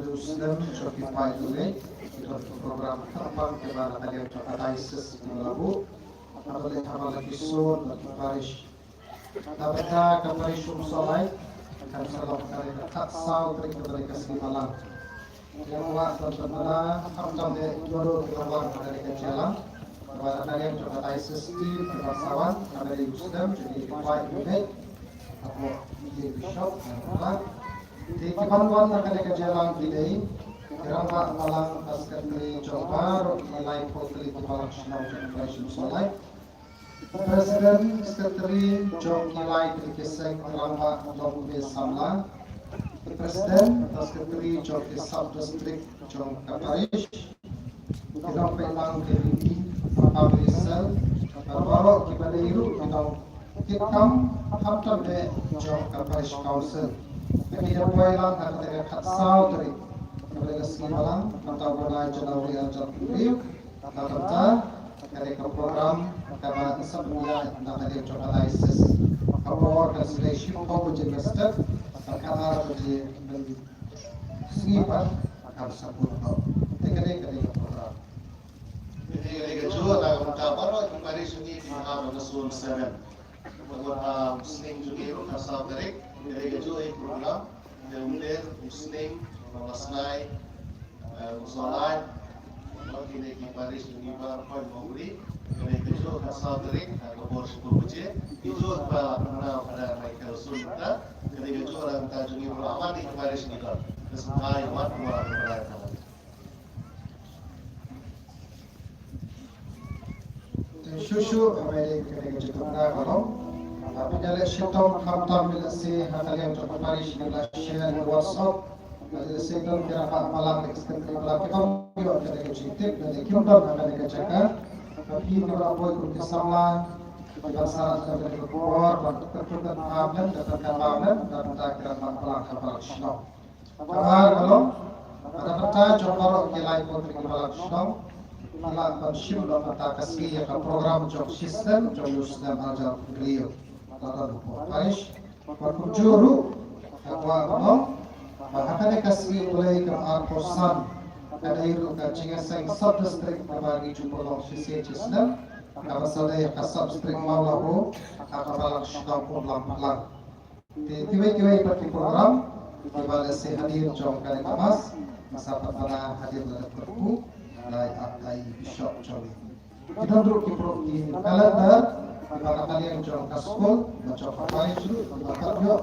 Muslim certified today itu program terbang ke mana tadi untuk diocese di Labu apabila hamba kisun lagi parish dapat ke parish Solai akan salam kali dekat sau trik dari kasih malam yang buat teman-teman hamtam de jodoh terbang dari kejalan kepada kalian untuk diocese team kebasawan dari Muslim jadi certified today atau di bishop dan di kipanwan akan kejalan today Kerana malang askari Johor nilai putri kepala nasional Generation Solai Presiden Sekretari Johor nilai terkisah kerana Johor Samla Presiden Sekretari Johor Sub District Johor Kaparish Bidang Pelang KBP Papa Brisel Baru kepada iru bidang Kikam Hamtam de Johor Kaparish Council Kita poilang akan terdekat saudari Mereka malam atau mulai Januari atau Februari tentang mereka program karena sebelumnya nak ada coba license award cancellation public investor karena di sinipan akan sebut mereka program. Mereka juga nak kabar kembali sini di mana Rasul 7 buat Muslim juga asal dari mereka juga program kemudian Muslim Malasnai, Musolai, kini di Paris di Barpan Mongri, kini kejo kasar terik, kabur sepuluh buje, kejo kepala pernah pada Michael Sulta, kini kejo orang tajungi ulama di Paris di Gal, kesemai mat dua berada. Susu Amerika kini kejo tengah kalau, penjala syaitan hamtam bilasi hanya untuk Paris di share WhatsApp. Signal kira Pak Malang ekstrim lagi kau juga ada kecitip dan kiudan ada kecakar tapi kalau boy kurti samlan bahasa ada kekuar waktu tertutup kabel dapat kabel dan tak kira Pak Malang kapal snow kabar kalau ada peta Johor kilai putri kapal snow malah pensiun dan mata kasih ya program job system sistem ajar beliau atau Paris berkunjuru apa ngomong Bahkan kasih mulai ke Arposan ada iru ke Cingaseng sub district berbagi jumpa long sisi Islam kalau salah ke sub district Maulabu akan balang sedang pun lampulang di tiwai pergi program di balik si hadir jom kali kemas masa pertama hadir dalam perpu dari Atai Bishop Joli kita duduk di kalender di mana kalian jom ke sekolah baca pakai itu baca yuk